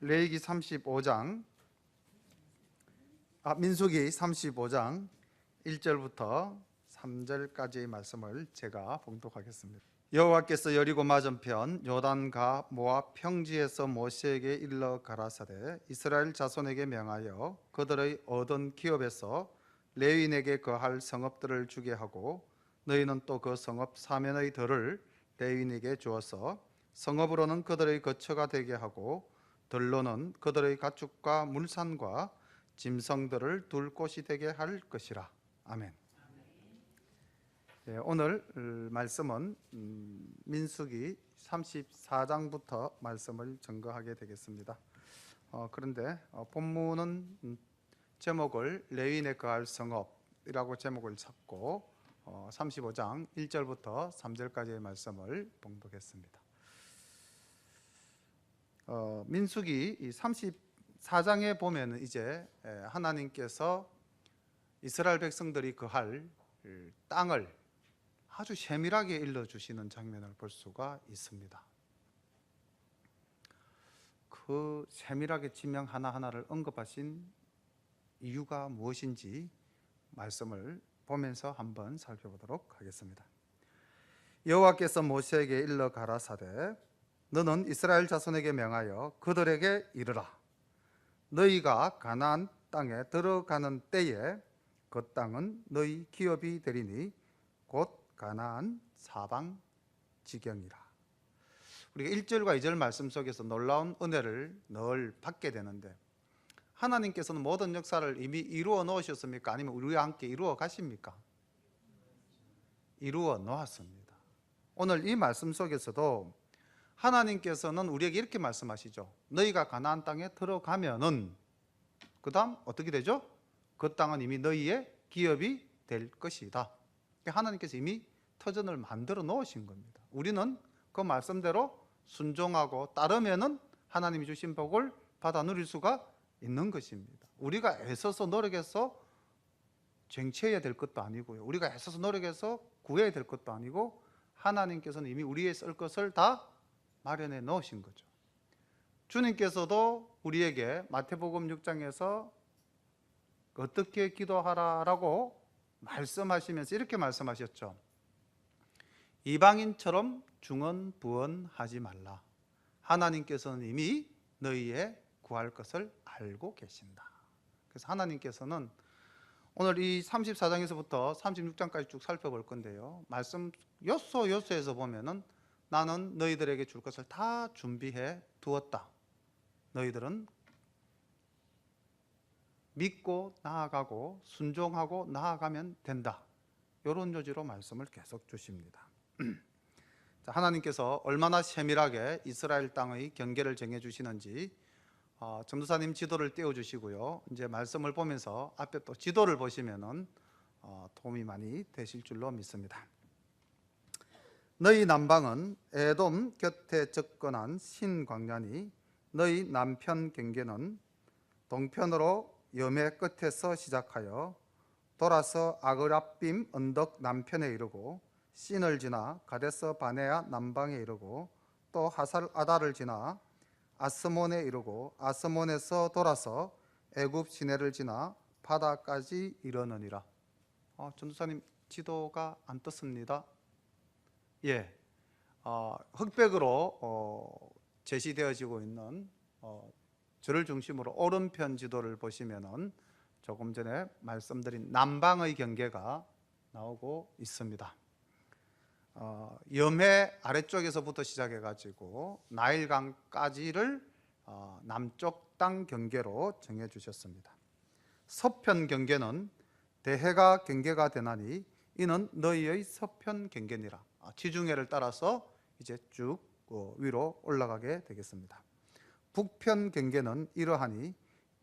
레위기 35장, 민수기 35장 1절부터 3절까지의 말씀을 제가 봉독하겠습니다. 여호와께서 여리고 맞은편 요단가 모압 평지에서 모세에게 일러 가라사대 이스라엘 자손에게 명하여 그들의 얻은 기업에서 레위인에게 거할 성읍들을 주게 하고 너희는 또 그 성읍 사면의 들을 레위인에게 주어서 성읍으로는 그들의 거처가 되게 하고 들로는 그들의 가축과 물산과 짐승들을 둘 곳이 되게 할 것이라. 아멘. 오늘 말씀은 민수기 34장부터 말씀을 증거하게 되겠습니다. 그런데 본문은 제목을 레위인에 거할 성읍이라고 제목을 잡고 35장 1절부터 3절까지의 말씀을 봉독했습니다. 민수기 34장에 보면 이제 하나님께서 이스라엘 백성들이 거할 땅을 아주 세밀하게 일러주시는 장면을 볼 수가 있습니다. 그 세밀하게 지명 하나하나를 언급하신 이유가 무엇인지 말씀을 보면서 한번 살펴보도록 하겠습니다. 여호와께서 모세에게 일러 가라사대 너는 이스라엘 자손에게 명하여 그들에게 이르라. 너희가 가나안 땅에 들어가는 때에 그 땅은 너희 기업이 되리니 곧 가나안 사방 지경이라. 우리가 1절과 2절 말씀 속에서 놀라운 은혜를 늘 받게 되는데 하나님께서는 모든 역사를 이미 이루어 놓으셨습니까? 아니면 우리와 함께 이루어 가십니까? 이루어 놓았습니다. 오늘 이 말씀 속에서도 하나님께서는 우리에게 이렇게 말씀하시죠. 너희가 가나안 땅에 들어가면은 그 다음 어떻게 되죠? 그 땅은 이미 너희의 기업이 될 것이다. 하나님께서 이미 터전을 만들어 놓으신 겁니다. 우리는 그 말씀대로 순종하고 따르면은 하나님이 주신 복을 받아 누릴 수가 있는 것입니다. 우리가 애써서 노력해서 쟁취해야 될 것도 아니고요. 우리가 애써서 노력해서 구해야 될 것도 아니고 하나님께서는 이미 우리의 쓸 것을 다 마련해 놓으신 거죠. 주님께서도 우리에게 마태복음 6장에서 어떻게 기도하라라고 말씀하시면서 이렇게 말씀하셨죠. 이방인처럼 중언부언하지 말라. 하나님께서는 이미 너희의 구할 것을 알고 계신다. 그래서 하나님께서는 오늘 이 34장에서부터 36장까지 쭉 살펴볼 건데요. 말씀 요소에서 보면은 나는 너희들에게 줄 것을 다 준비해 두었다. 너희들은 믿고 나아가고 순종하고 나아가면 된다. 이런 요지로 말씀을 계속 주십니다. 자, 하나님께서 얼마나 세밀하게 이스라엘 땅의 경계를 정해 주시는지 전도사님 지도를 띄워 주시고요. 이제 말씀을 보면서 앞에 또 지도를 보시면은 도움이 많이 되실 줄로 믿습니다. 너희 남방은 에돔 곁에 접근한 신광야니 너희 남편 경계는 동편으로 여매 끝에서 시작하여 돌아서 아그라빔 언덕 남편에 이르고 신을 지나 가데스 바네아 남방에 이르고 또 하살 아다를 지나 아스몬에 이르고 아스몬에서 돌아서 애굽 시내를 지나 바다까지 이르느니라. 전도사님 지도가 안 떴습니다. 예, 흑백으로 제시되어지고 있는 저를 중심으로 오른편 지도를 보시면은 조금 전에 말씀드린 남방의 경계가 나오고 있습니다. 염해 아래쪽에서부터 시작해가지고 나일강까지를 남쪽 땅 경계로 정해 주셨습니다. 서편 경계는 대해가 경계가 되나니 이는 너희의 서편 경계니라. 지중해를 따라서 이제 쭉 위로 올라가게 되겠습니다. 북편 경계는 이러하니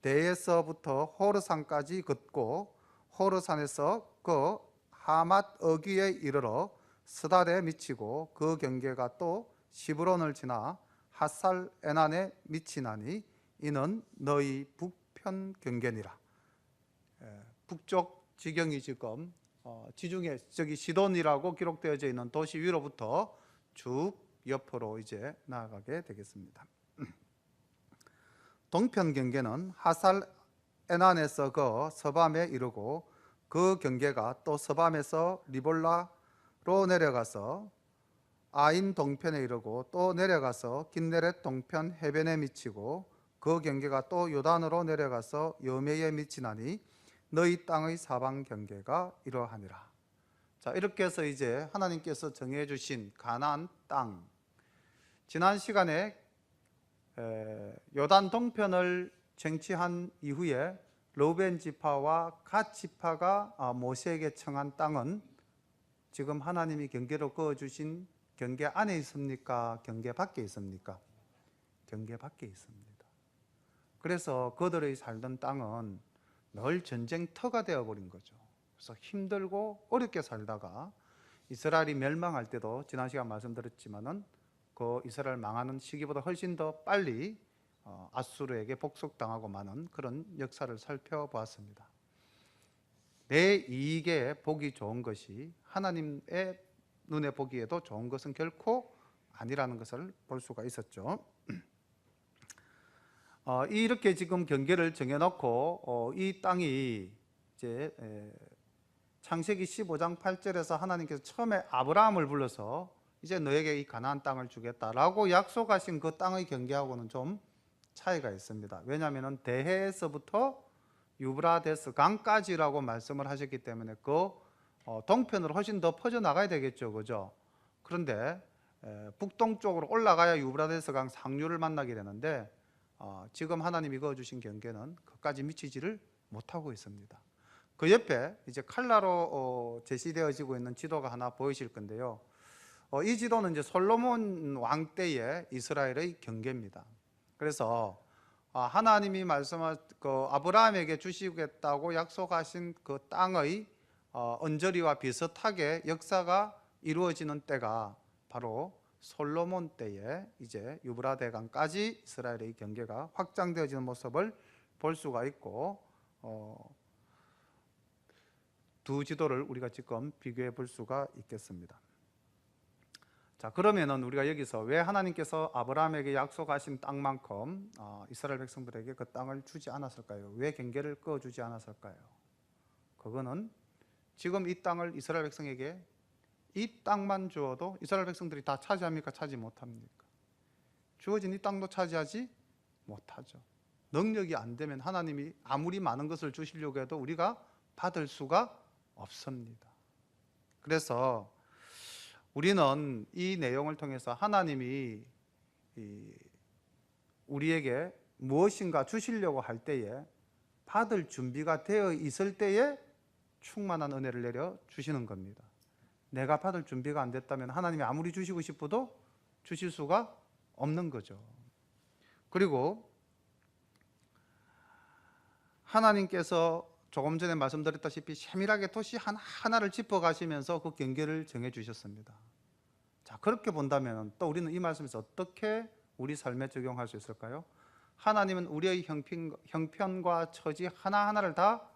대에서부터 호르산까지 걷고 호르산에서 그 하맛 어귀에 이르러 스닷에 미치고 그 경계가 또 시브론을 지나 핫살 에난에 미치나니 이는 너희 북편 경계니라. 북쪽 지경이 지금 지중해 저기 시돈이라고 기록되어져 있는 도시 위로부터 쭉 옆으로 이제 나아가게 되겠습니다. 동편 경계는 하살 에난에서 그 서밤에 이르고 그 경계가 또 서밤에서 리볼라로 내려가서 아인 동편에 이르고 또 내려가서 긴네렛 동편 해변에 미치고 그 경계가 또 요단으로 내려가서 여메에 미치나니 너희 땅의 사방 경계가 이러하니라. 자, 이렇게 해서 이제 하나님께서 정해 주신 가나안 땅, 지난 시간에 요단 동편을 쟁취한 이후에 르우벤 지파와 갓 지파가 모세에게 청한 땅은 지금 하나님이 경계로 그어주신 경계 안에 있습니까? 경계 밖에 있습니까? 경계 밖에 있습니다. 그래서 그들의 살던 땅은 늘 전쟁터가 되어버린 거죠. 그래서 힘들고 어렵게 살다가 이스라엘이 멸망할 때도 지난 시간 말씀드렸지만은 그 이스라엘 망하는 시기보다 훨씬 더 빨리 아수르에게 복속당하고 마는 그런 역사를 살펴보았습니다. 내 이익에 보기 좋은 것이 하나님의 눈에 보기에도 좋은 것은 결코 아니라는 것을 볼 수가 있었죠. 이렇게 지금 경계를 정해놓고 이 땅이 이제 창세기 15장 8절에서 하나님께서 처음에 아브라함을 불러서 이제 너에게 이 가나안 땅을 주겠다라고 약속하신 그 땅의 경계하고는 좀 차이가 있습니다. 왜냐하면 대해에서부터 유브라데스 강까지라고 말씀을 하셨기 때문에 그 동편으로 훨씬 더 퍼져나가야 되겠죠, 그죠? 그런데 북동쪽으로 올라가야 유브라데스 강 상류를 만나게 되는데 지금 하나님이 그어주신 경계는 그까지 미치지를 못하고 있습니다. 그 옆에 이제 칼라로 제시되어지고 있는 지도가 하나 보이실 건데요. 이 지도는 이제 솔로몬 왕 때의 이스라엘의 경계입니다. 그래서 하나님이 말씀한 그 아브라함에게 주시겠다고 약속하신 그 땅의 언저리와 비슷하게 역사가 이루어지는 때가 바로 솔로몬 때에 이제 유브라데강까지 이스라엘의 경계가 확장되어지는 모습을 볼 수가 있고 두 지도를 우리가 지금 비교해 볼 수가 있겠습니다. 자, 그러면은 우리가 여기서 왜 하나님께서 아브라함에게 약속하신 땅만큼 이스라엘 백성들에게 그 땅을 주지 않았을까요? 왜 경계를 그어주지 않았을까요? 그거는 지금 이 땅을 이스라엘 백성에게 이 땅만 주어도 이스라엘 백성들이 다 차지합니까? 차지 못합니까? 주어진 이 땅도 차지하지 못하죠. 능력이 안 되면 하나님이 아무리 많은 것을 주시려고 해도 우리가 받을 수가 없습니다. 그래서 우리는 이 내용을 통해서 하나님이 우리에게 무엇인가 주시려고 할 때에 받을 준비가 되어 있을 때에 충만한 은혜를 내려 주시는 겁니다. 내가 받을 준비가 안 됐다면 하나님이 아무리 주시고 싶어도 주실 수가 없는 거죠. 그리고 하나님께서 조금 전에 말씀드렸다시피 세밀하게 도시 하나하나를 짚어가시면서 그 경계를 정해 주셨습니다. 자, 그렇게 본다면 또 우리는 이 말씀에서 어떻게 우리 삶에 적용할 수 있을까요? 하나님은 우리의 형편과 처지 하나하나를 다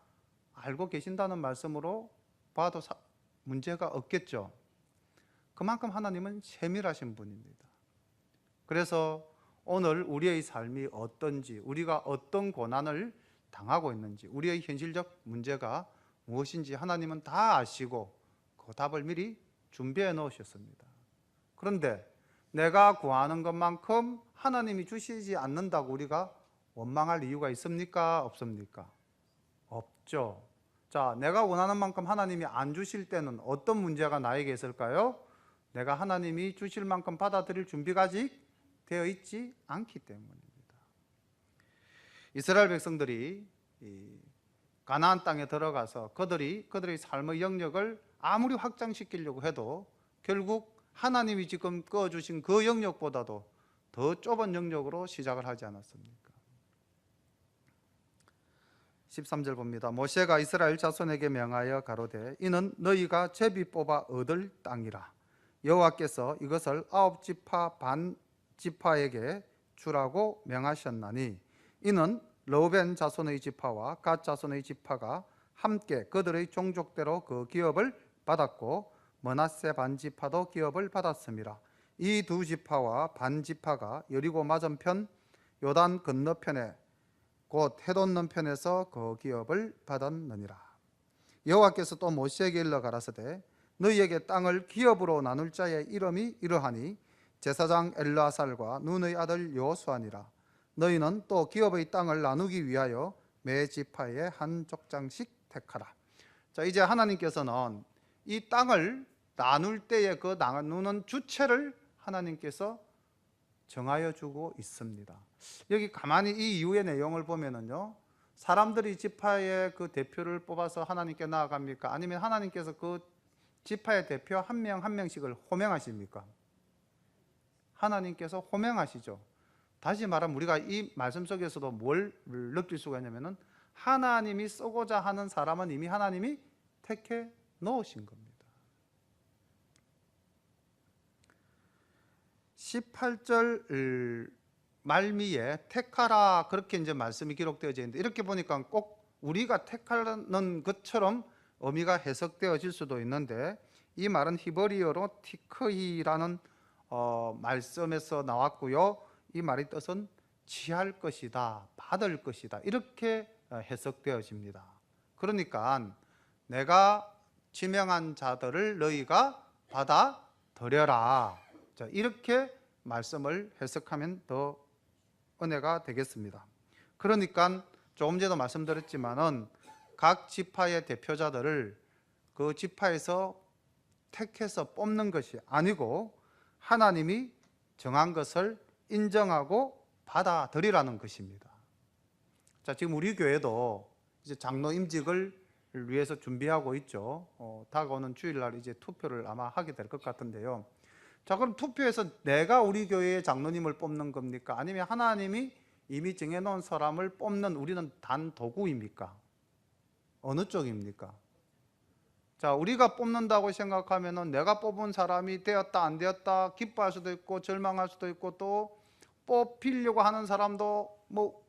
알고 계신다는 말씀으로 봐도 문제가 없겠죠. 그만큼 하나님은 세밀하신 분입니다. 그래서 오늘 우리의 삶이 어떤지, 우리가 어떤 고난을 당하고 있는지, 우리의 현실적 문제가 무엇인지 하나님은 다 아시고 그 답을 미리 준비해 놓으셨습니다. 그런데 내가 구하는 것만큼 하나님이 주시지 않는다고 우리가 원망할 이유가 있습니까? 없습니까? 없죠. 자, 내가 원하는 만큼 하나님이 안 주실 때는 어떤 문제가 나에게 있을까요? 내가 하나님이 주실 만큼 받아들일 준비가 아직 되어 있지 않기 때문입니다. 이스라엘 백성들이 가나안 땅에 들어가서 그들의 삶의 영역을 아무리 확장시키려고 해도 결국 하나님이 지금 그어주신 그 영역보다도 더 좁은 영역으로 시작을 하지 않았습니까? 13절 봅니다. 모세가 이스라엘 자손에게 명하여 가로되 이는 너희가 제비 뽑아 얻을 땅이라. 여호와께서 이것을 9지파 반 지파에게 주라고 명하셨나니 이는 르우벤 자손의 지파와 갓 자손의 지파가 함께 그들의 종족대로 그 기업을 받았고 므낫세 반 지파도 기업을 받았습니다. 이 두 지파와 반 지파가 여리고 맞은편 요단 건너편에 곧 해돋는 편에서 그 기업을 받았느니라. 여호와께서 또 모세에게 일러 가라사대 너희에게 땅을 기업으로 나눌 자의 이름이 이러하니 제사장 엘르아살과 눈의 아들 여호수아니라. 너희는 또 기업의 땅을 나누기 위하여 매 지파에 한 족장씩 택하라. 자, 이제 하나님께서는 이 땅을 나눌 때에 그 나누는 주체를 하나님께서 정하여 주고 있습니다. 여기 가만히 이 이후의 내용을 보면은요, 사람들이 지파의 그 대표를 뽑아서 하나님께 나아갑니까? 아니면 하나님께서 그 지파의 대표 한 명 한 명씩을 호명하십니까? 하나님께서 호명하시죠. 다시 말하면 우리가 이 말씀 속에서도 뭘 느낄 수가 있냐면은 하나님이 쓰고자 하는 사람은 이미 하나님이 택해 놓으신 겁니다. 18절 말미에 택하라 그렇게 이제 말씀이 기록되어져 있는데, 이렇게 보니까 꼭 우리가 택하는 것처럼 의미가 해석되어질 수도 있는데, 이 말은 히브리어로 티크히라는 말씀에서 나왔고요. 이 말의 뜻은 취할 것이다, 받을 것이다, 이렇게 해석되어집니다. 그러니까 내가 지명한 자들을 너희가 받아들여라, 이렇게 말씀을 해석하면 더 은혜가 되겠습니다. 그러니까 조금 전에도 말씀드렸지만은 각 지파의 대표자들을 그 지파에서 택해서 뽑는 것이 아니고 하나님이 정한 것을 인정하고 받아들이라는 것입니다. 자, 지금 우리 교회도 이제 장로 임직을 위해서 준비하고 있죠. 다가오는 주일날 이제 투표를 아마 하게 될 것 같은데요. 자, 그럼 투표에서 내가 우리 교회의 장로님을 뽑는 겁니까? 아니면 하나님이 이미 정해놓은 사람을 뽑는 우리는 단 도구입니까? 어느 쪽입니까? 자, 우리가 뽑는다고 생각하면은 내가 뽑은 사람이 되었다 안 되었다 기뻐할 수도 있고 절망할 수도 있고, 또 뽑히려고 하는 사람도 뭐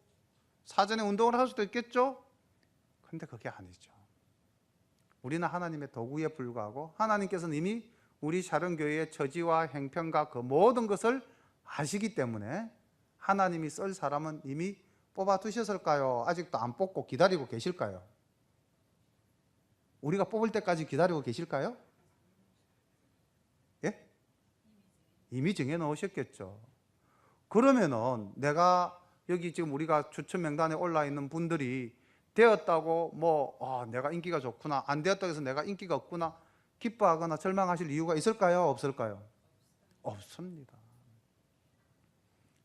사전에 운동을 할 수도 있겠죠? 근데 그게 아니죠. 우리는 하나님의 도구에 불과하고 하나님께서는 이미 우리 샤론교회의 처지와 행편과 그 모든 것을 아시기 때문에 하나님이 쓸 사람은 이미 뽑아두셨을까요? 아직도 안 뽑고 기다리고 계실까요? 우리가 뽑을 때까지 기다리고 계실까요? 예? 이미 정해 놓으셨겠죠. 그러면은 내가 여기 지금 우리가 추천 명단에 올라 있는 분들이 되었다고 내가 인기가 좋구나, 안 되었다고 해서 내가 인기가 없구나 기뻐하거나 절망하실 이유가 있을까요? 없을까요? 없습니다.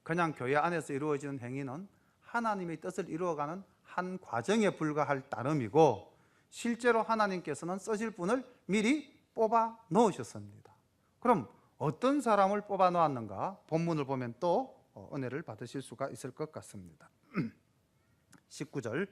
그냥 교회 안에서 이루어지는 행위는 하나님의 뜻을 이루어가는 한 과정에 불과할 따름이고, 실제로 하나님께서는 쓰실 분을 미리 뽑아 놓으셨습니다. 그럼 어떤 사람을 뽑아 놓았는가? 본문을 보면 또 은혜를 받으실 수가 있을 것 같습니다. 19절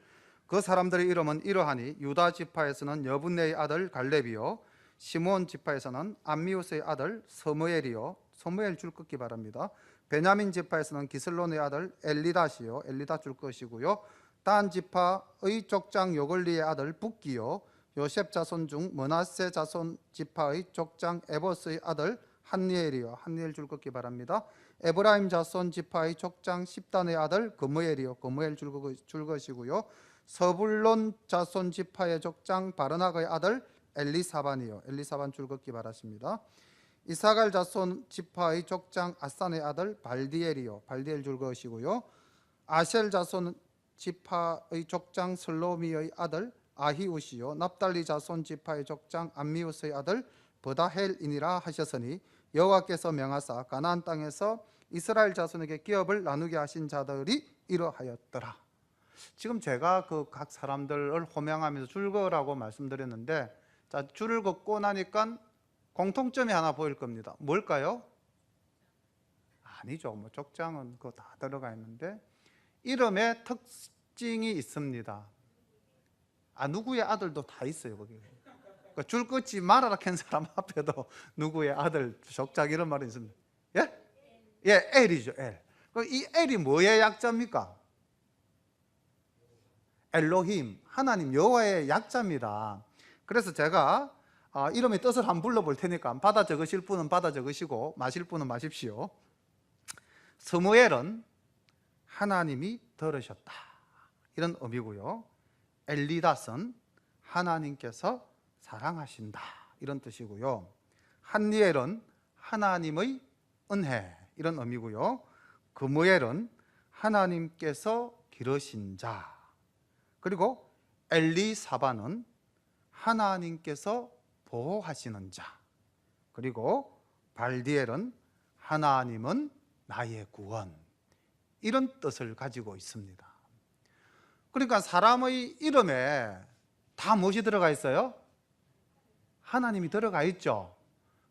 그 사람들의 이름은 이러하니 유다 지파에서는 여분네의 아들 갈렙이요, 시몬 지파에서는 암미우스의 아들 스무엘이요, 스무엘 줄 긋기 바랍니다. 베냐민 지파에서는 기슬론의 아들 엘리닷이요, 엘리닷 줄 것이고요. 단 지파의 족장 요글리의 아들 붓기요, 요셉 자손 중 므낫세 자손 지파의 족장 에버스의 아들 한니엘이요, 한니엘 줄 긋기 바랍니다. 에브라임 자손 지파의 족장 십단의 아들 그무엘이요, 그무엘 줄 것이고요. 서불론 자손 지파의 족장 바르낙의 아들 엘리사반이요, 엘리사반 줄 긋기 바라십니다. 이사갈 자손 지파의 족장 아산의 아들 발디엘이요, 발디엘 줄 것이고요. 아셀 자손 지파의 족장 슬로미의 아들 아히우시요, 납달리 자손 지파의 족장 암미우스의 아들 버다헬이니라 하셨으니 여호와께서 명하사 가나안 땅에서 이스라엘 자손에게 기업을 나누게 하신 자들이 이러하였더라. 지금 제가 그 각 사람들을 호명하면서 줄 그으라고 말씀드렸는데, 자, 줄을 긋고 나니까 공통점이 하나 보일 겁니다. 뭘까요? 아니죠. 족장은 그거 다 들어가 있는데 이름에 특징이 있습니다. 누구의 아들도 다 있어요, 거기. 그러니까 줄 긋지 말아라 캔 사람 앞에도 누구의 아들 족장 이런 말이 있습니다. 예? 예, 엘이죠, 엘. 이 엘이 뭐의 약자입니까? 엘로힘, 하나님 여호와의 약자입니다. 그래서 제가 이름의 뜻을 한번 불러볼 테니까 받아 적으실 분은 받아 적으시고 마실 분은 마십시오. 스무엘은 하나님이 들으셨다, 이런 의미고요. 엘리닷은 하나님께서 사랑하신다, 이런 뜻이고요. 한니엘은 하나님의 은혜, 이런 의미고요. 그무엘은 하나님께서 기르신 자, 그리고 엘리사바는 하나님께서 보호하시는 자, 그리고 발디엘은 하나님은 나의 구원, 이런 뜻을 가지고 있습니다. 그러니까 사람의 이름에 다 무엇이 들어가 있어요? 하나님이 들어가 있죠.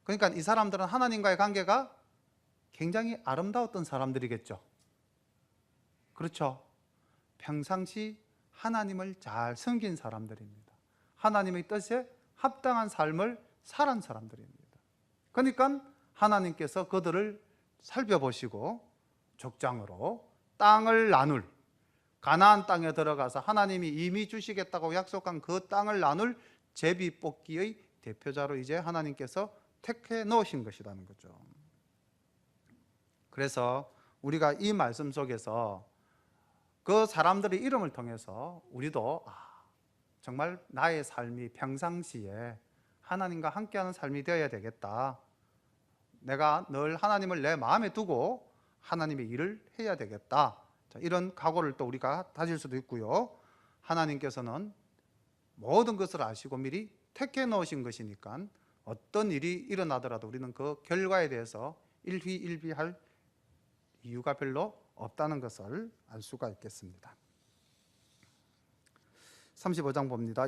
그러니까 이 사람들은 하나님과의 관계가 굉장히 아름다웠던 사람들이겠죠. 그렇죠? 평상시 하나님을 잘 섬긴 사람들입니다. 하나님의 뜻에 합당한 삶을 살은 사람들입니다. 그러니까 하나님께서 그들을 살펴보시고 족장으로 땅을 나눌, 가나안 땅에 들어가서 하나님이 이미 주시겠다고 약속한 그 땅을 나눌 제비뽑기의 대표자로 이제 하나님께서 택해 놓으신 것이라는 거죠. 그래서 우리가 이 말씀 속에서 그 사람들의 이름을 통해서 우리도 정말 나의 삶이 평상시에 하나님과 함께하는 삶이 되어야 되겠다, 내가 늘 하나님을 내 마음에 두고 하나님의 일을 해야 되겠다, 이런 각오를 또 우리가 다질 수도 있고요. 하나님께서는 모든 것을 아시고 미리 택해 놓으신 것이니까 어떤 일이 일어나더라도 우리는 그 결과에 대해서 일희일비할 이유가 별로 없다는 것을 알 수가 있겠습니다. 35장 봅니다.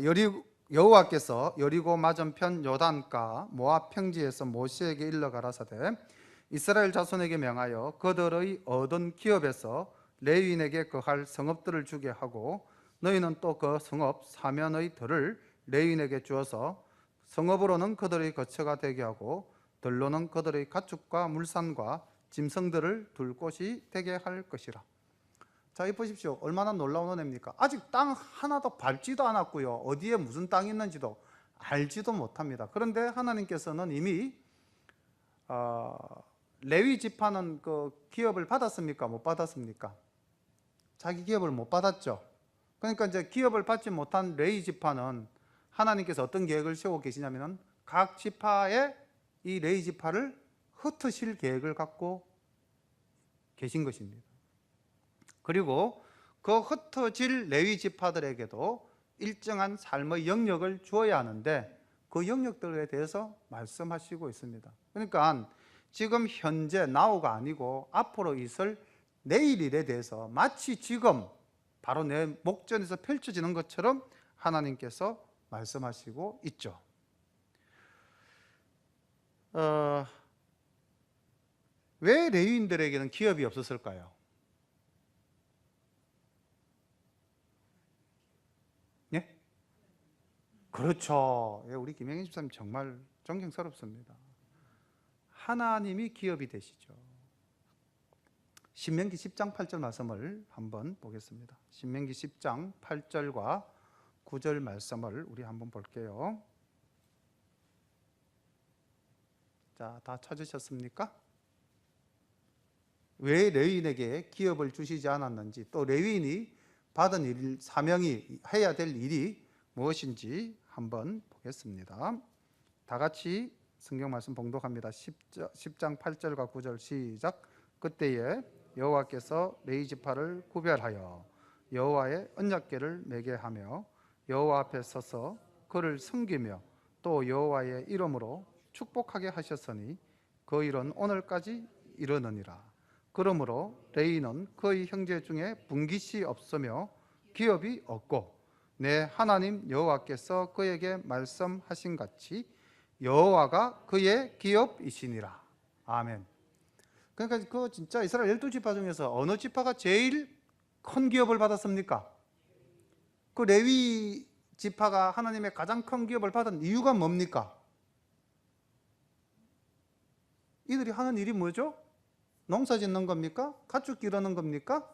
여호와께서 여리고 맞은편 요단가 모압 평지에서 모세에게 일러 가라사대 이스라엘 자손에게 명하여 그들의 얻은 기업에서 레위인에게 거할 성읍들을 주게 하고 너희는 또 그 성읍 사면의 들을 레위인에게 주어서 성읍으로는 그들의 거처가 되게 하고 들로는 그들의 가축과 물산과 짐승들을 둘 곳이 되게 할 것이라. 자, 이 보십시오. 얼마나 놀라운 은혜입니까? 아직 땅 하나도 밟지도 않았고요. 어디에 무슨 땅이 있는지도 알지도 못합니다. 그런데 하나님께서는 이미 레위 지파는 그 기업을 받았습니까? 못 받았습니까? 자기 기업을 못 받았죠. 그러니까 이제 기업을 받지 못한 레위 지파는 하나님께서 어떤 계획을 세우고 계시냐면은 각 지파의 이 레위 지파를 흩으실 계획을 갖고 계신 것입니다. 그리고 그 흩어질 레위 지파들에게도 일정한 삶의 영역을 주어야 하는데 그 영역들에 대해서 말씀하시고 있습니다. 그러니까 지금 현재 now가 아니고 앞으로 있을 내일 일에 대해서 마치 지금 바로 내 목전에서 펼쳐지는 것처럼 하나님께서 말씀하시고 있죠. 왜 레위인들에게는 기업이 없었을까요? 예? 그렇죠. 우리 김영희 집사님 정말 존경스럽습니다. 하나님이 기업이 되시죠. 신명기 10장 8절 말씀을 한번 보겠습니다. 신명기 10장 8절과 9절 말씀을 우리 한번 볼게요. 자, 다 찾으셨습니까? 왜 레위인에게 기업을 주시지 않았는지, 또 레위인이 받은 일, 사명이 해야 될 일이 무엇인지 한번 보겠습니다. 다 같이 성경 말씀 봉독합니다. 10장 8절과 9절 시작. 그때에 여호와께서 레위 지파를 구별하여 여호와의 언약궤를 매게 하며 여호와 앞에 서서 그를 섬기며 또 여호와의 이름으로 축복하게 하셨으니 그 일은 오늘까지 이르느니라. 그러므로 레위는 그의 형제 중에 분깃이 없으며 기업이 없고 내 하나님 여호와께서 그에게 말씀하신 같이 여호와가 그의 기업이시니라. 아멘. 그러니까 그 진짜 이스라엘 12지파 중에서 어느 지파가 제일 큰 기업을 받았습니까? 그 레위 지파가 하나님의 가장 큰 기업을 받은 이유가 뭡니까? 이들이 하는 일이 뭐죠? 농사 짓는 겁니까? 가축 기르는 겁니까?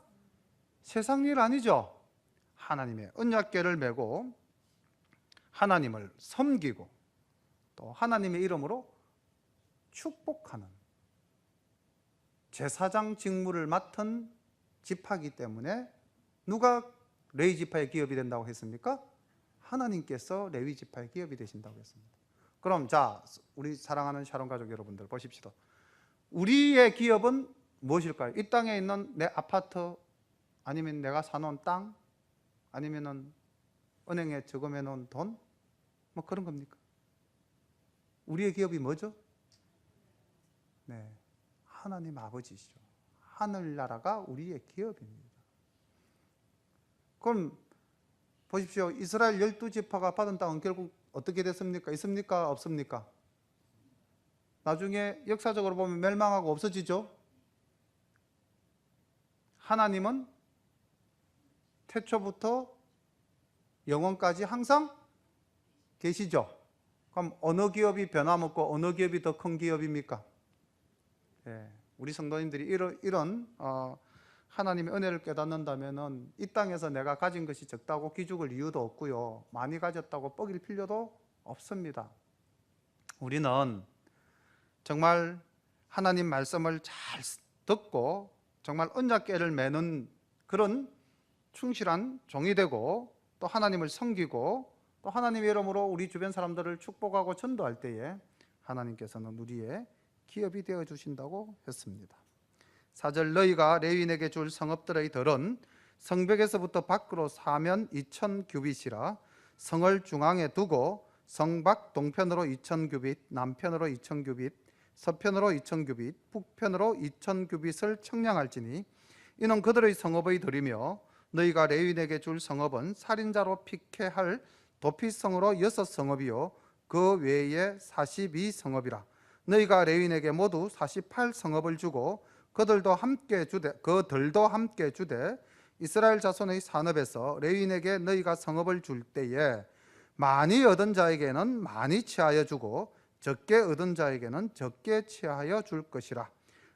세상 일 아니죠. 하나님의 언약궤를 메고 하나님을 섬기고 또 하나님의 이름으로 축복하는 제사장 직무를 맡은 지파이기 때문에 누가 레위 지파의 기업이 된다고 했습니까? 하나님께서 레위 지파의 기업이 되신다고 했습니다. 그럼 자, 우리 사랑하는 샤론 가족 여러분들 보십시오. 우리의 기업은 무엇일까요? 이 땅에 있는 내 아파트, 아니면 내가 사놓은 땅, 아니면 은행에 저금해 놓은 돈, 뭐 그런 겁니까? 우리의 기업이 뭐죠? 네, 하나님 아버지시죠. 하늘나라가 우리의 기업입니다. 그럼 보십시오. 이스라엘 12지파가 받은 땅은 결국 어떻게 됐습니까? 있습니까? 없습니까? 나중에 역사적으로 보면 멸망하고 없어지죠. 하나님은 태초부터 영원까지 항상 계시죠. 그럼 어느 기업이 변함없고 어느 기업이 더 큰 기업입니까? 우리 성도님들이 이런 하나님의 은혜를 깨닫는다면 이 땅에서 내가 가진 것이 적다고 기죽을 이유도 없고요, 많이 가졌다고 뻐길 필요도 없습니다. 우리는 정말 하나님 말씀을 잘 듣고 정말 언약궤를 매는 그런 충실한 종이 되고, 또 하나님을 섬기고 또 하나님의 이름으로 우리 주변 사람들을 축복하고 전도할 때에 하나님께서는 우리의 기업이 되어 주신다고 했습니다. 4절, 너희가 레위인에게 줄 성읍들의 들은 성벽에서부터 밖으로 사면 2000규빗이라 성을 중앙에 두고 성밖 동편으로 2000규빗, 남편으로 2000규빗, 서편으로 2000규빗, 북편으로 2000규빗을 청량할지니 이는 그들의 성읍의 들이며 너희가 레위인에게 줄 성읍은 살인자로 픽해할 도피성으로 6성읍이요 그 외에 42성읍이라. 너희가 레위인에게 모두 48성읍을 주고 그들도 함께 주되 이스라엘 자손의 산업에서 레위인에게 너희가 성읍을 줄 때에 많이 얻은 자에게는 많이 취하여 주고 적게 얻은 자에게는 적게 취하여 줄 것이라.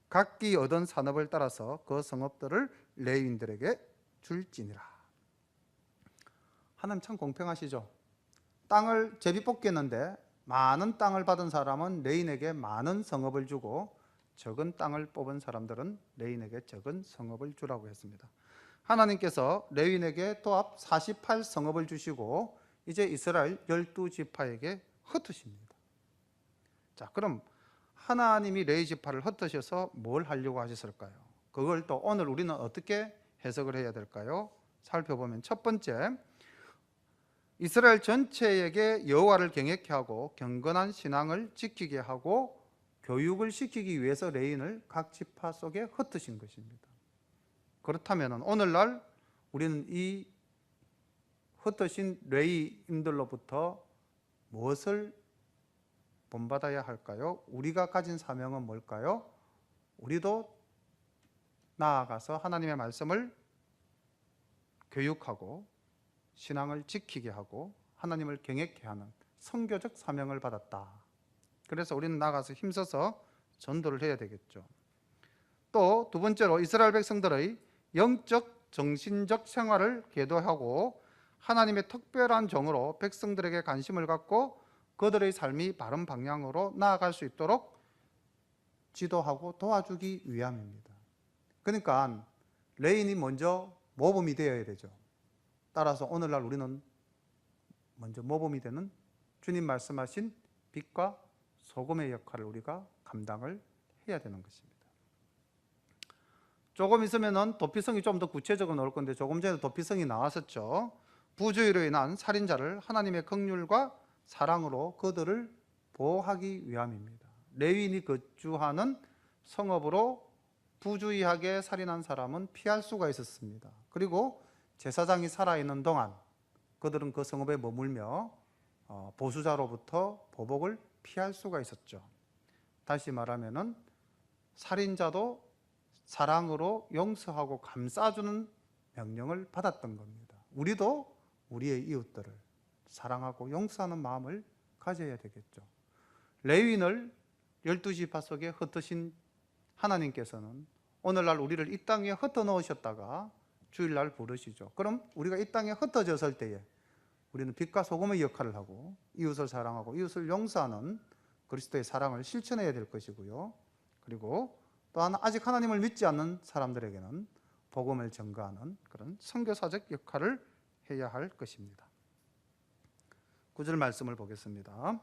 각기 얻은 산업을 따라서 그 성읍들을 레위인들에게 줄지니라. 하나님 참 공평하시죠. 땅을 제비 뽑겠는데 많은 땅을 받은 사람은 레위인에게 많은 성읍을 주고 적은 땅을 뽑은 사람들은 레위인에게 적은 성읍을 주라고 했습니다. 하나님께서 레위인에게 도합 48성읍을 주시고 이제 이스라엘 12지파에게 흩으십니다. 자, 그럼 하나님이 레위 지파를 흩으셔서 뭘 하려고 하셨을까요? 그걸 또 오늘 우리는 어떻게 해석을 해야 될까요? 살펴보면 첫 번째, 이스라엘 전체에게 여호와를 경외케 하고 경건한 신앙을 지키게 하고 교육을 시키기 위해서 레위인을 각 지파 속에 흩으신 것입니다. 그렇다면 오늘날 우리는 이 흩으신 레위인들로부터 무엇을 본받아야 할까요? 우리가 가진 사명은 뭘까요? 우리도 나아가서 하나님의 말씀을 교육하고 신앙을 지키게 하고 하나님을 경외케 하는 선교적 사명을 받았다. 그래서 우리는 나가서 힘써서 전도를 해야 되겠죠. 또 두 번째로 이스라엘 백성들의 영적 정신적 생활을 계도하고 하나님의 특별한 종으로 백성들에게 관심을 갖고 그들의 삶이 바른 방향으로 나아갈 수 있도록 지도하고 도와주기 위함입니다. 그러니까 레위인이 먼저 모범이 되어야 되죠. 따라서 오늘날 우리는 먼저 모범이 되는 주님 말씀하신 빛과 소금의 역할을 우리가 감당을 해야 되는 것입니다. 조금 있으면 도피성이 좀 더 구체적으로 나올 건데 조금 전에 도피성이 나왔었죠. 부주의로 인한 살인자를 하나님의 긍휼과 사랑으로 그들을 보호하기 위함입니다. 레위인이 거주하는 성읍으로 부주의하게 살인한 사람은 피할 수가 있었습니다. 그리고 제사장이 살아있는 동안 그들은 그 성읍에 머물며 보수자로부터 보복을 피할 수가 있었죠. 다시 말하면 살인자도 사랑으로 용서하고 감싸주는 명령을 받았던 겁니다. 우리도 우리의 이웃들을 사랑하고 용서하는 마음을 가져야 되겠죠. 레위인을 12지파 속에 흩으신 하나님께서는 오늘날 우리를 이 땅에 흩어 놓으셨다가 주일날 부르시죠. 그럼 우리가 이 땅에 흩어졌을 때에 우리는 빛과 소금의 역할을 하고 이웃을 사랑하고 이웃을 용서하는 그리스도의 사랑을 실천해야 될 것이고요. 그리고 또한 아직 하나님을 믿지 않는 사람들에게는 복음을 전가하는 그런 선교사적 역할을 해야 할 것입니다. 9절 말씀을 보겠습니다.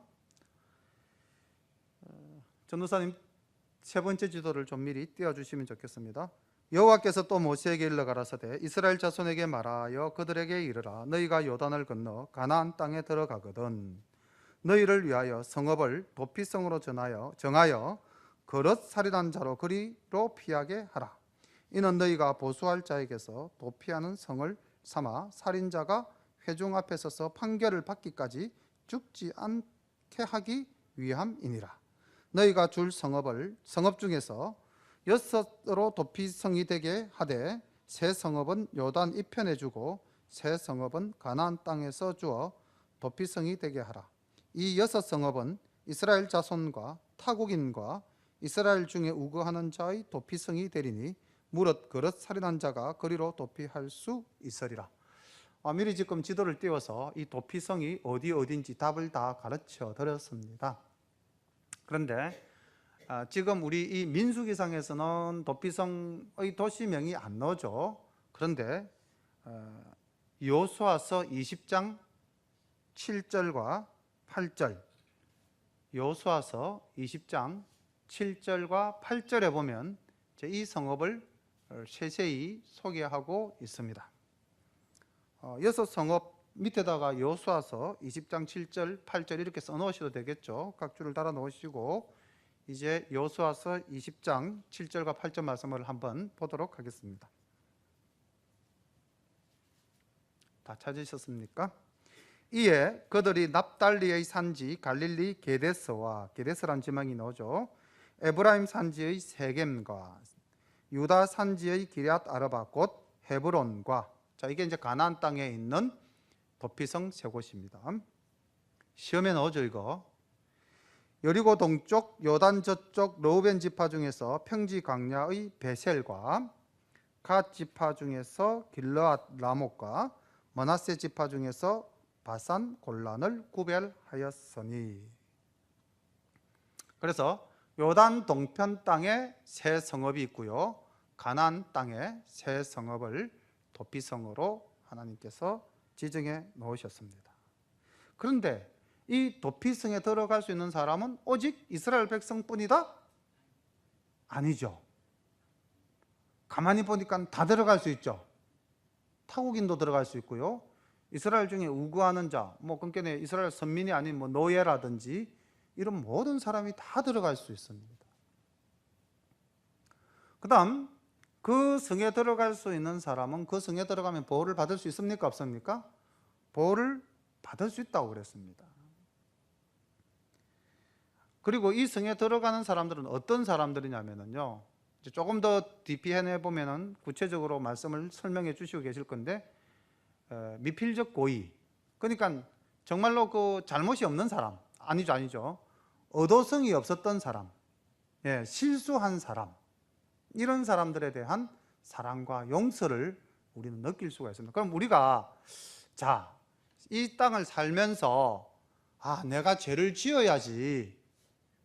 전도사님 세 번째 지도를 좀 미리 띄워주시면 좋겠습니다. 여호와께서 또 모세에게 일러 가라사대 이스라엘 자손에게 말하여 그들에게 이르라 너희가 요단을 건너 가나안 땅에 들어가거든 너희를 위하여 성읍을 도피성으로 정하여 그릇 살인한 자로 그리로 피하게 하라. 이는 너희가 보수할 자에게서 도피하는 성을 삼아 살인자가 회중 앞에 서서 판결을 받기까지 죽지 않게 하기 위함이니라. 너희가 줄 성읍 중에서 6으로 도피성이 되게 하되 새 성읍은 요단 이편에 주고 새 성읍은 가나안 땅에서 주어 도피성이 되게 하라. 이 6성읍은 이스라엘 자손과 타국인과 이스라엘 중에 우거하는 자의 도피성이 되리니 무릇 그릇 살인한 자가 그리로 도피할 수 있으리라. 미리 지금 지도를 띄워서 이 도피성이 어딘지 답을 다 가르쳐 드렸습니다. 그런데 지금 우리 이 민수기상에서는 도피성의 도시명이 안 나오죠. 그런데 여호수아서 20장 7절과 8절, 여호수아서 20장 7절과 8절에 보면 이 성읍을 세세히 소개하고 있습니다. 6성읍 밑에다가 여호수아서 20장 7절, 8절 이렇게 써놓으셔도 되겠죠. 각 줄을 달아 놓으시고 이제 여호수아서 20장 7절과 8절 말씀을 한번 보도록 하겠습니다. 다 찾으셨습니까? 이에 그들이 납달리의 산지 갈릴리 게데스와 게데스란 지명이 나오죠. 에브라임 산지의 세겜과 유다 산지의 기럇 아르바 곧 헤브론과 이게 이제 가나안 땅에 있는 도피성 세 곳입니다. 시험에 넣어줘 이거. 여리고 동쪽 요단 저쪽 르우벤 지파 중에서 평지 광야의 베셀과 갓 지파 중에서 길르앗 라못과 므낫세 지파 중에서 바산 골란을 구별하였으니. 그래서 요단 동편 땅에 세 성읍이 있고요. 가나안 땅에 세 성읍을 도피성으로 하나님께서 지정해 놓으셨습니다. 그런데 이 도피성에 들어갈 수 있는 사람은 오직 이스라엘 백성뿐이다? 아니죠. 가만히 보니까 다 들어갈 수 있죠. 타국인도 들어갈 수 있고요. 이스라엘 중에 우거하는 자, 그러니까 이스라엘 선민이 아닌 노예라든지 이런 모든 사람이 다 들어갈 수 있습니다. 그 다음 그 성에 들어갈 수 있는 사람은 그 성에 들어가면 보호를 받을 수 있습니까? 없습니까? 보호를 받을 수 있다고 그랬습니다. 그리고 이 성에 들어가는 사람들은 어떤 사람들이냐면요, 조금 더 깊이 해내보면 구체적으로 말씀을 설명해 주시고 계실 건데, 미필적 고의, 그러니까 정말로 그 잘못이 없는 사람, 아니죠. 의도성이 없었던 사람, 실수한 사람, 이런 사람들에 대한 사랑과 용서를 우리는 느낄 수가 있습니다. 그럼 우리가 이 땅을 살면서 내가 죄를 지어야지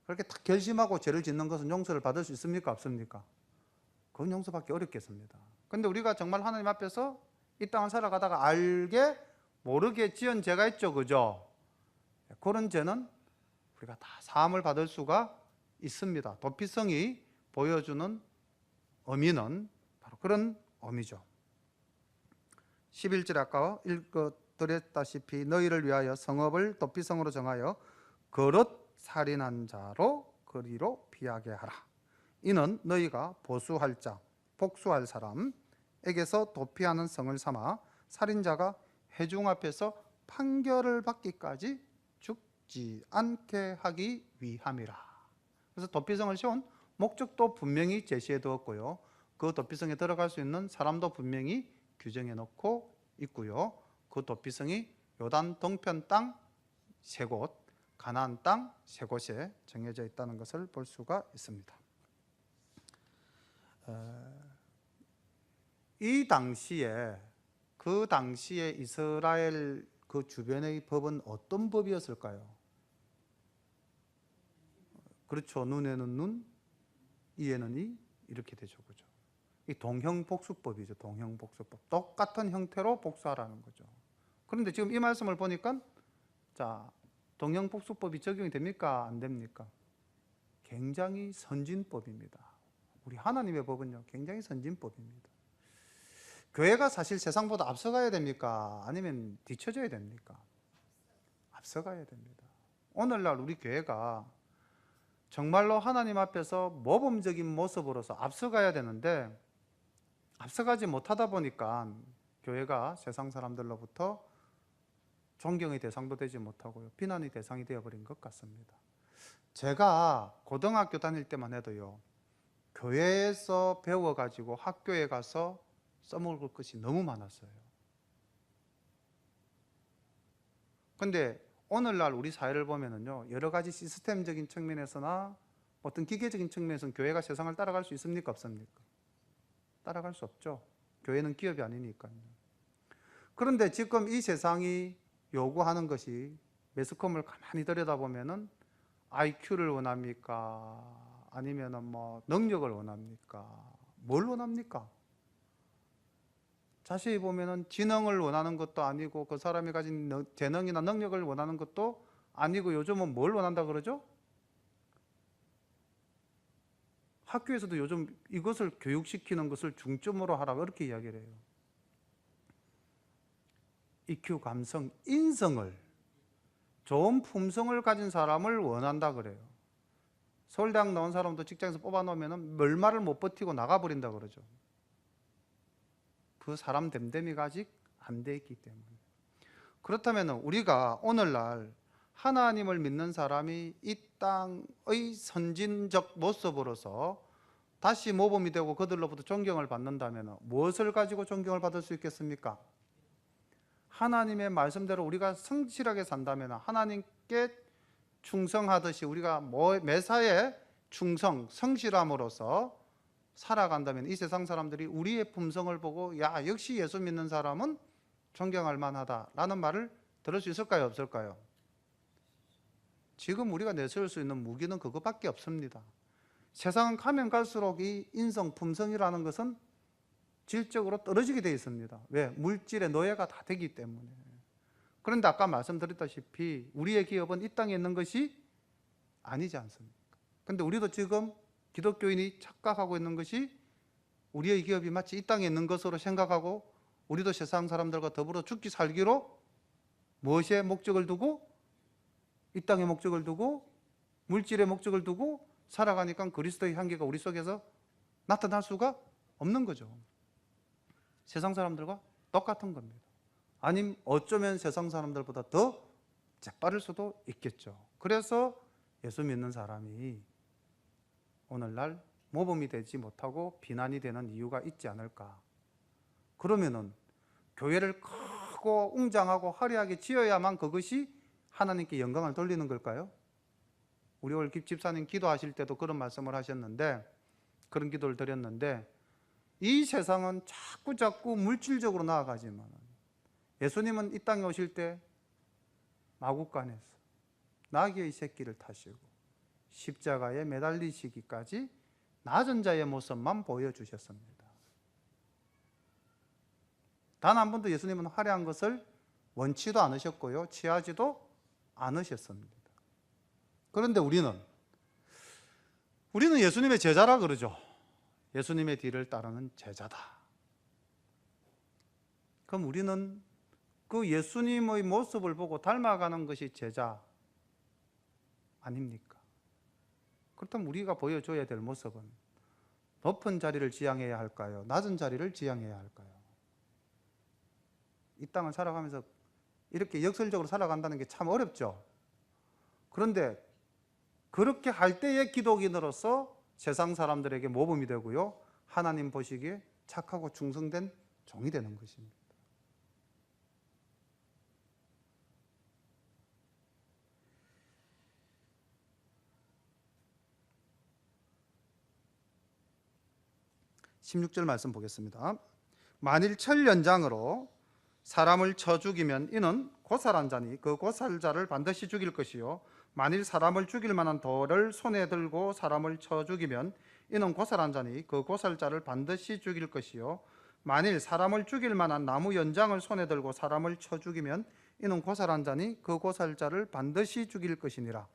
그렇게 딱 결심하고 죄를 짓는 것은 용서를 받을 수 있습니까? 없습니까? 그건 용서받기 어렵겠습니다. 그런데 우리가 정말 하나님 앞에서 이 땅을 살아가다가 알게 모르게 지은 죄가 있죠, 그죠? 그런 죄는 우리가 다 사함을 받을 수가 있습니다. 도피성이 보여주는 의미는 바로 그런 의미죠. 11절 아까 읽어드렸다시피 너희를 위하여 성읍을 도피성으로 정하여 그릇 살인한 자로 그리로 피하게 하라. 이는 너희가 보수할 자, 복수할 사람에게서 도피하는 성을 삼아 살인자가 회중 앞에서 판결을 받기까지 죽지 않게 하기 위함이라. 그래서 도피성을 세운 목적도 분명히 제시해 두었고요. 그 도피성에 들어갈 수 있는 사람도 분명히 규정해 놓고 있고요. 그 도피성이 요단 동편 땅 세 곳, 가나안 땅 세 곳에 정해져 있다는 것을 볼 수가 있습니다. 그 당시에 이스라엘 그 주변의 법은 어떤 법이었을까요? 그렇죠. 눈에는 눈, 이에는 이, 이렇게 되죠, 그죠? 이 동형복수법이죠. 동형복수법. 똑같은 형태로 복수하라는 거죠. 그런데 지금 이 말씀을 보니까 자, 동형복수법이 적용이 됩니까? 안 됩니까? 굉장히 선진법입니다. 우리 하나님의 법은요, 굉장히 선진법입니다. 교회가 사실 세상보다 앞서가야 됩니까? 아니면 뒤처져야 됩니까? 앞서가야 됩니다. 오늘날 우리 교회가 정말로 하나님 앞에서 모범적인 모습으로서 앞서가야 되는데 앞서가지 못하다 보니까 교회가 세상 사람들로부터 존경의 대상도 되지 못하고요, 비난의 대상이 되어버린 것 같습니다. 제가 고등학교 다닐 때만 해도요, 교회에서 배워가지고 학교에 가서 써먹을 것이 너무 많았어요. 근데 오늘날 우리 사회를 보면은요, 여러 가지 시스템적인 측면에서나 어떤 기계적인 측면에서는 교회가 세상을 따라갈 수 있습니까? 없습니까? 따라갈 수 없죠. 교회는 기업이 아니니까요. 그런데 지금 이 세상이 요구하는 것이, 매스컴을 가만히 들여다보면은 IQ를 원합니까? 아니면은 뭐 능력을 원합니까? 뭘 원합니까? 자세히 보면은 지능을 원하는 것도 아니고 그 사람이 가진 재능이나 능력을 원하는 것도 아니고 요즘은 뭘 원한다 그러죠? 학교에서도 요즘 이것을 교육시키는 것을 중점으로 하라고 이렇게 이야기를 해요. EQ, 감성, 인성을, 좋은 품성을 가진 사람을 원한다 그래요. 서울대학 나온 사람도 직장에서 뽑아놓으면 멀말을 못 버티고 나가버린다 그러죠. 그 사람 됨됨이가 아직 안 돼 있기 때문에. 그렇다면 우리가 오늘날 하나님을 믿는 사람이 이 땅의 선진적 모습으로서 다시 모범이 되고 그들로부터 존경을 받는다면 무엇을 가지고 존경을 받을 수 있겠습니까? 하나님의 말씀대로 우리가 성실하게 산다면, 하나님께 충성하듯이 우리가 매사에 충성, 성실함으로써 살아간다면 이 세상 사람들이 우리의 품성을 보고 야, 역시 예수 믿는 사람은 존경할 만하다라는 말을 들을 수 있을까요? 없을까요? 지금 우리가 내세울 수 있는 무기는 그것밖에 없습니다. 세상은 가면 갈수록 이 인성, 품성이라는 것은 질적으로 떨어지게 되어 있습니다. 왜? 물질의 노예가 다 되기 때문에. 그런데 아까 말씀드렸다시피 우리의 기업은 이 땅에 있는 것이 아니지 않습니까? 그런데 우리도 지금 기독교인이 착각하고 있는 것이 우리의 기업이 마치 이 땅에 있는 것으로 생각하고 우리도 세상 사람들과 더불어 죽기 살기로 무엇에 목적을 두고, 이 땅의 목적을 두고 물질의 목적을 두고 살아가니까 그리스도의 향기가 우리 속에서 나타날 수가 없는 거죠. 세상 사람들과 똑같은 겁니다. 아니면 어쩌면 세상 사람들보다 더 재빠를 수도 있겠죠. 그래서 예수 믿는 사람이 오늘날 모범이 되지 못하고 비난이 되는 이유가 있지 않을까. 그러면은 교회를 크고 웅장하고 화려하게 지어야만 그것이 하나님께 영광을 돌리는 걸까요? 우리 오늘 집사님 기도하실 때도 그런 말씀을 하셨는데, 그런 기도를 드렸는데, 이 세상은 자꾸 물질적으로 나아가지만 예수님은 이 땅에 오실 때 마구간에서 나귀의 새끼를 타시고 십자가에 매달리시기까지 낮은 자의 모습만 보여주셨습니다. 단 한 번도 예수님은 화려한 것을 원치도 않으셨고요, 취하지도 않으셨습니다. 그런데 우리는 예수님의 제자라 그러죠. 예수님의 뒤를 따르는 제자다. 그럼 우리는 그 예수님의 모습을 보고 닮아가는 것이 제자 아닙니까? 그렇다면 우리가 보여줘야 될 모습은 높은 자리를 지향해야 할까요? 낮은 자리를 지향해야 할까요? 이 땅을 살아가면서 이렇게 역설적으로 살아간다는 게 참 어렵죠. 그런데 그렇게 할 때의 기독인으로서 세상 사람들에게 모범이 되고요, 하나님 보시기에 착하고 충성된 종이 되는 것입니다. 16절 말씀 보겠습니다. 만일 철연장으로 사람을 쳐 죽이면 이는 고살한 자니 그 고살자를 반드시 죽일 것이요, 만일 사람을 죽일 만한 돌을 손에 들고 사람을 쳐 죽이면 이는 고살한 자니 그 고살자를 반드시 죽일 것이요 만일 사람을 죽일 만한 나무 연장을 손에 들고 사람을 쳐 죽이면 이는 고살한 자니 그 고살자를 반드시 죽일 것이니라.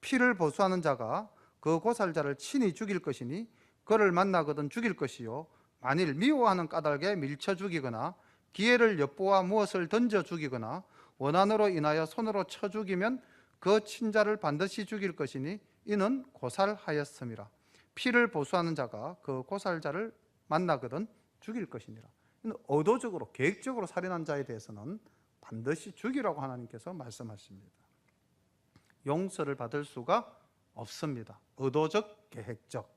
피를 보수하는 자가 그 고살자를 친히 죽일 것이니 그를 만나거든 죽일 것이요 만일 미워하는 까닭에 밀쳐 죽이거나 기회를 엿보아 무엇을 던져 죽이거나 원한으로 인하여 손으로 쳐 죽이면 그 친자를 반드시 죽일 것이니 이는 고살하였음이라. 피를 보수하는 자가 그 고살자를 만나거든 죽일 것이니라. 의도적으로 계획적으로 살인한 자에 대해서는 반드시 죽이라고 하나님께서 말씀하십니다. 용서를 받을 수가 없습니다. 의도적, 계획적.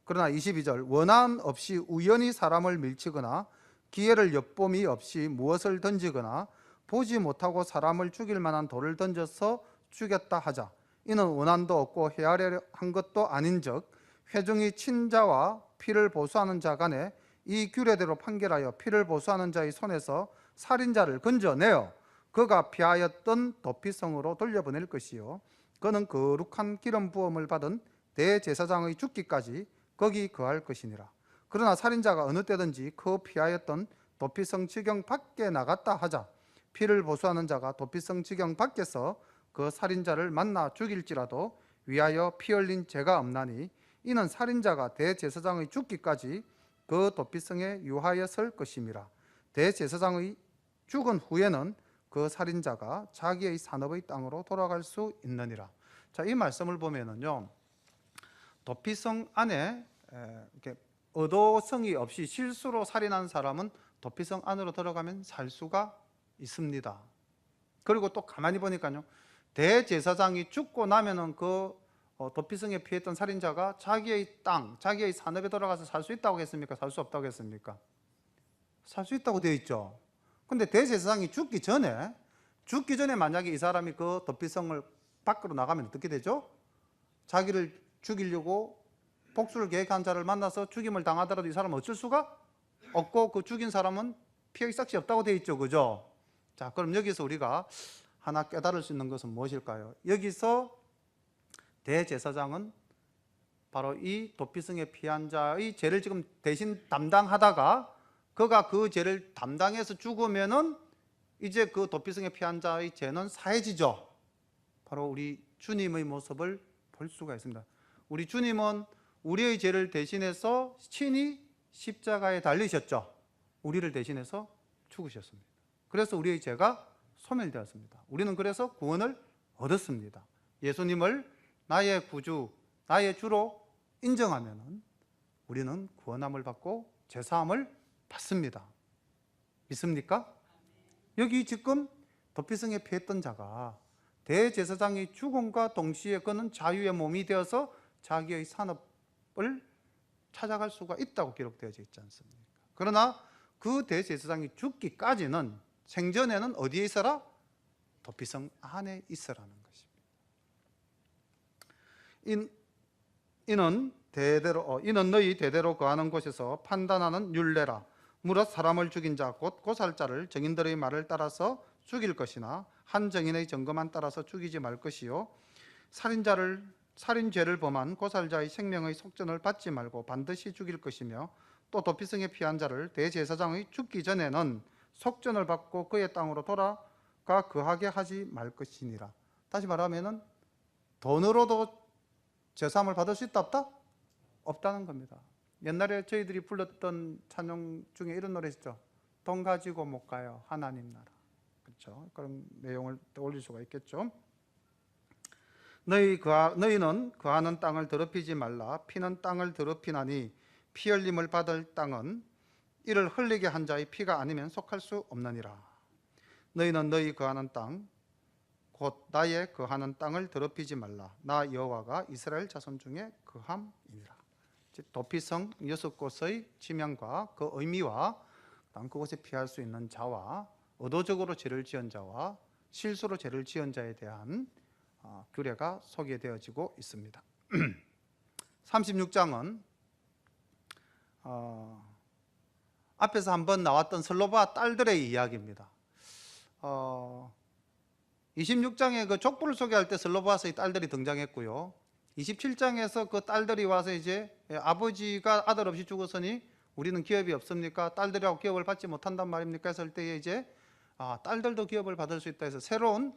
그러나 22절 원한 없이 우연히 사람을 밀치거나 기회를 엿봄이 없이 무엇을 던지거나 보지 못하고 사람을 죽일 만한 돌을 던져서 죽였다 하자. 이는 원한도 없고 헤아려 한 것도 아닌즉 회중이 친자와 피를 보수하는 자 간에 이 규례대로 판결하여 피를 보수하는 자의 손에서 살인자를 건져내어 그가 피하였던 도피성으로 돌려보낼 것이요 그는 거룩한 기름 부음을 받은 대제사장의 죽기까지 거기 거할 것이니라. 그러나 살인자가 어느 때든지 그 피하였던 도피성 지경 밖에 나갔다 하자 피를 보수하는 자가 도피성 지경 밖에서 그 살인자를 만나 죽일지라도 위하여 피 흘린 죄가 없나니 이는 살인자가 대제사장의 죽기까지 그 도피성에 유하였을 것임이라. 대제사장의 죽은 후에는 그 살인자가 자기의 산업의 땅으로 돌아갈 수 있느니라. 자, 이 말씀을 보면은요, 도피성 안에 이렇게 의도성이 없이 실수로 살인한 사람은 도피성 안으로 들어가면 살 수가 있습니다. 그리고 또 가만히 보니까요, 대제사장이 죽고 나면은 그 도피성에 피했던 살인자가 자기의 땅, 자기의 산업에 들어가서 살 수 있다고 했습니까? 살 수 없다고 했습니까? 살 수 있다고 되어 있죠. 근데 대제사장이 죽기 전에 만약에 이 사람이 그 도피성을 밖으로 나가면 어떻게 되죠? 자기를 죽이려고 복수를 계획한 자를 만나서 죽임을 당하더라도 이 사람은 어쩔 수가 없고 그 죽인 사람은 피해 싹이 없다고 되어 있죠. 그죠? 자, 그럼 여기서 우리가 하나 깨달을 수 있는 것은 무엇일까요? 여기서 대제사장은 바로 이 도피성에 피한 자의 죄를 지금 대신 담당하다가 그가 그 죄를 담당해서 죽으면은 이제 그 도피성에 피한 자의 죄는 사해지죠. 바로 우리 주님의 모습을 볼 수가 있습니다. 우리 주님은 우리의 죄를 대신해서 친히 십자가에 달리셨죠. 우리를 대신해서 죽으셨습니다. 그래서 우리의 죄가 소멸되었습니다. 우리는 그래서 구원을 얻었습니다. 예수님을 나의 구주, 나의 주로 인정하면 우리는 구원함을 받고 죄사함을 받습니다. 믿습니까? 여기 지금 도피성에 피했던 자가 대제사장의 죽음과 동시에 그는 자유의 몸이 되어서 자기의 산업을 찾아갈 수가 있다고 기록되어 있지 않습니까? 그러나 그 대제사장이 죽기까지는 생전에는 어디에 있어라? 도피성 안에 있으라는 것입니다. 이는 너희 대대로 거하는 곳에서 판단하는 율례라. 무릇 사람을 죽인 자 곧 고살자를 정인들의 말을 따라서 죽일 것이나 한 정인의 점검만 따라서 죽이지 말 것이요 살인죄를 범한 고살자의 생명의 속전을 받지 말고 반드시 죽일 것이며 또 도피성에 피한 자를 대제사장의 죽기 전에는 속전을 받고 그의 땅으로 돌아가 거하게 하지 말 것이니라. 다시 말하면은 돈으로도 제사함을 받을 수 있다 없다? 없다는 겁니다. 옛날에 저희들이 불렀던 찬양 중에 이런 노래 있죠. 돈 가지고 못 가요 하나님 나라. 그렇죠? 그런 내용을 올릴 수가 있겠죠. 너희는 거하는 땅을 더럽히지 말라. 피는 땅을 더럽히나니 피 흘림을 받을 땅은 이를 흘리게 한 자의 피가 아니면 속할 수 없느니라. 너희는 너희 거하는 땅 곧 나의 거하는 땅을 더럽히지 말라. 나 여호와가 이스라엘 자손 중에 거함이니라. 도피성 6곳의 지명과 그 의미와 그곳에 피할 수 있는 자와 의도적으로 죄를 지은 자와 실수로 죄를 지은 자에 대한 규례가 소개되어지고 있습니다. 36장은 앞에서 한번 나왔던 슬로바 딸들의 이야기입니다. 26장에 그 족보를 소개할 때 슬로바스의 딸들이 등장했고요. 27장에서 그 딸들이 와서 이제 아버지가 아들 없이 죽었으니 우리는 기업이 없습니까? 딸들하고 기업을 받지 못한단 말입니까? 했을 때에 이제 딸들도 기업을 받을 수 있다 해서 새로운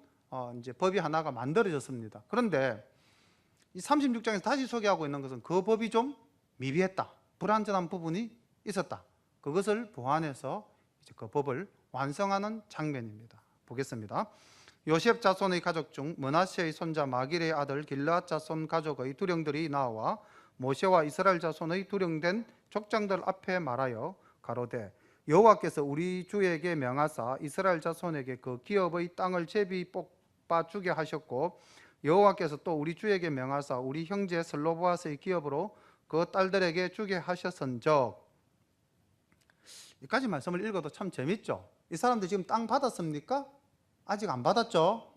이제 법이 하나가 만들어졌습니다. 그런데 이 36장에서 다시 소개하고 있는 것은 그 법이 좀 미비했다, 불완전한 부분이 있었다. 그것을 보완해서 이제 그 법을 완성하는 장면입니다. 보겠습니다. 요셉 자손의 가족 중 므낫세의 손자 마길의 아들 길르앗 자손 가족의 두령들이 나와 모세와 이스라엘 자손의 두령된 족장들 앞에 말하여 가로되 여호와께서 우리 주에게 명하사 이스라엘 자손에게 그 기업의 땅을 제비 뽑아 주게 하셨고 여호와께서 또 우리 주에게 명하사 우리 형제 슬로보앗의 기업으로 그 딸들에게 주게 하셨은즉. 여기까지 말씀을 읽어도 참 재밌죠. 이 사람들 지금 땅 받았습니까? 아직 안 받았죠.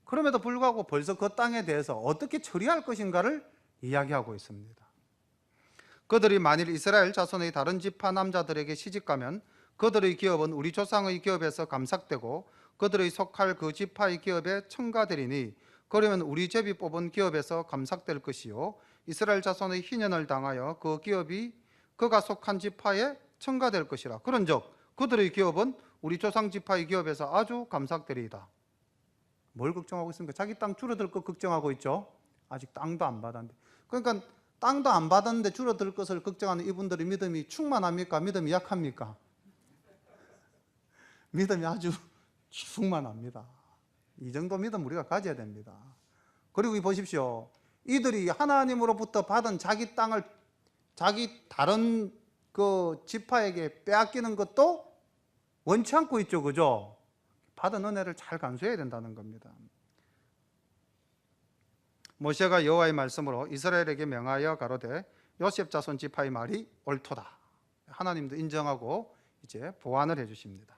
그럼에도 불구하고 벌써 그 땅에 대해서 어떻게 처리할 것인가를 이야기하고 있습니다. 그들이 만일 이스라엘 자손의 다른 지파 남자들에게 시집가면 그들의 기업은 우리 조상의 기업에서 감삭되고 그들의 속할 그 지파의 기업에 첨가되리니 그러면 우리 제비 뽑은 기업에서 감삭될 것이요 이스라엘 자손의 희년을 당하여 그 기업이 그가 속한 지파에 첨가될 것이라. 그런즉 그들의 기업은 우리 조상 지파의 기업에서 아주 감삭되리이다. 뭘 걱정하고 있습니까? 자기 땅 줄어들 것 걱정하고 있죠. 아직 땅도 안 받았는데. 그러니까 땅도 안 받았는데 줄어들 것을 걱정하는 이분들의 믿음이 충만합니까? 믿음이 약합니까? 믿음이 아주 충만합니다. 이 정도 믿음 우리가 가져야 됩니다. 그리고 보십시오. 이들이 하나님으로부터 받은 자기 땅을 자기 다른 그 지파에게 빼앗기는 것도 원치 않고 있죠. 그죠? 받은 은혜를 잘 간수해야 된다는 겁니다. 모세가 여호와의 말씀으로 이스라엘에게 명하여 가로되 요셉 자손 지파의 말이 옳도다. 하나님도 인정하고 이제 보완을 해 주십니다.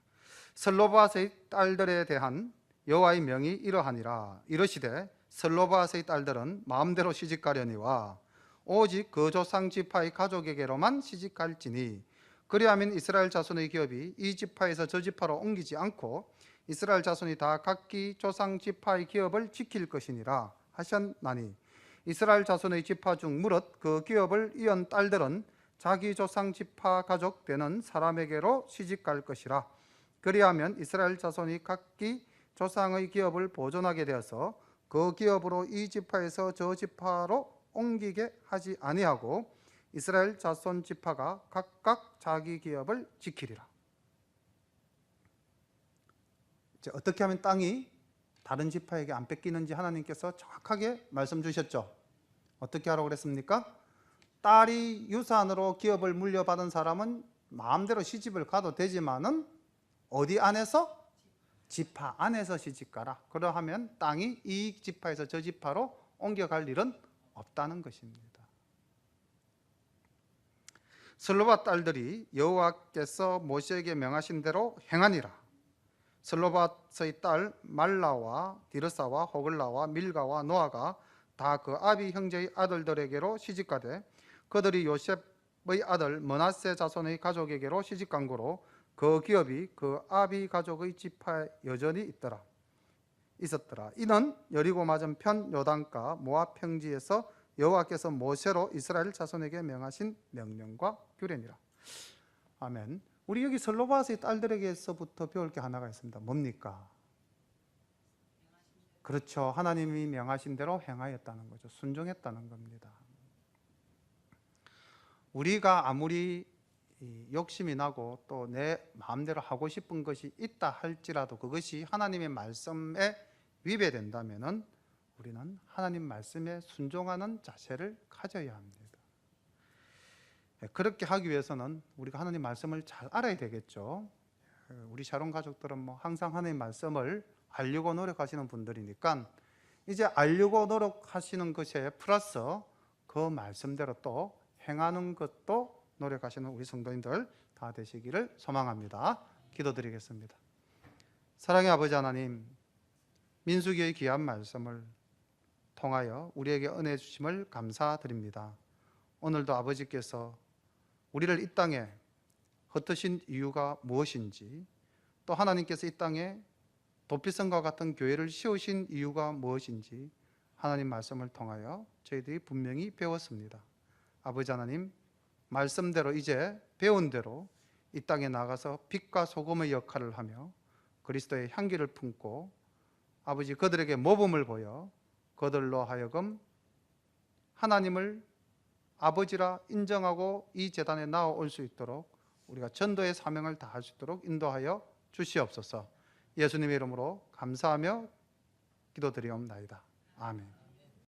슬로바앗의 딸들에 대한 여호와의 명이 이러하니라. 이르시되 슬로바앗의 딸들은 마음대로 시집가려니와 오직 그 조상 지파의 가족에게로만 시집갈지니 그리하면 이스라엘 자손의 기업이 이 지파에서 저 지파로 옮기지 않고 이스라엘 자손이 다 각기 조상 지파의 기업을 지킬 것이니라 하셨나니 이스라엘 자손의 지파 중 무릇 그 기업을 이은 딸들은 자기 조상 지파 가족 되는 사람에게로 시집갈 것이라. 그리하면 이스라엘 자손이 각기 조상의 기업을 보존하게 되어서 그 기업으로 이 지파에서 저 지파로 옮기게 하지 아니하고 이스라엘 자손 지파가 각각 자기 기업을 지키리라. 이제 어떻게 하면 땅이 다른 지파에게 안 뺏기는지 하나님께서 정확하게 말씀 주셨죠. 어떻게 하라고 그랬습니까? 딸이 유산으로 기업을 물려받은 사람은 마음대로 시집을 가도 되지만은 어디 안에서? 지파 안에서 시집가라. 그러하면 땅이 이 지파에서 저 지파로 옮겨갈 일은 없다는 것입니다. 슬로바 딸들이 여호와께서 모세에게 명하신 대로 행하니라. 슬로바의 딸 말라와 디르사와 호글라와 밀가와 노아가 다 그 아비 형제의 아들들에게로 시집가되 그들이 요셉의 아들 므낫세 자손의 가족에게로 시집간 고로 그 기업이 그 아비 가족의 지파에 여전히 있었더라. 이는 여리고 맞은편 요단가 모압 평지에서 여호와께서 모세로 이스라엘 자손에게 명하신 명령과 규례니라. 아멘. 우리 여기 슬로바스의 딸들에게서부터 배울 게 하나가 있습니다. 뭡니까? 그렇죠. 하나님이 명하신 대로 행하였다는 거죠. 순종했다는 겁니다. 우리가 아무리 욕심이 나고 또 내 마음대로 하고 싶은 것이 있다 할지라도 그것이 하나님의 말씀에 위배된다면은 우리는 하나님 말씀에 순종하는 자세를 가져야 합니다. 그렇게 하기 위해서는 우리가 하나님 말씀을 잘 알아야 되겠죠. 우리 샤론 가족들은 뭐 항상 하나님 말씀을 알려고 노력하시는 분들이니까 이제 알려고 노력하시는 것에 플러스 그 말씀대로 또 행하는 것도 노력하시는 우리 성도님들 다 되시기를 소망합니다. 기도드리겠습니다. 사랑의 아버지 하나님, 민수기의 귀한 말씀을 통하여 우리에게 은혜 주심을 감사드립니다. 오늘도 아버지께서 우리를 이 땅에 흩으신 이유가 무엇인지, 또 하나님께서 이 땅에 도피성과 같은 교회를 세우신 이유가 무엇인지 하나님 말씀을 통하여 저희들이 분명히 배웠습니다. 아버지 하나님, 말씀대로 이제 배운 대로 이 땅에 나가서 빛과 소금의 역할을 하며 그리스도의 향기를 품고 아버지 그들에게 모범을 보여 그들로 하여금 하나님을 아버지라 인정하고 이 제단에 나아올 수 있도록 우리가 전도의 사명을 다할 수 있도록 인도하여 주시옵소서. 예수님의 이름으로 감사하며 기도드리옵나이다. 아멘.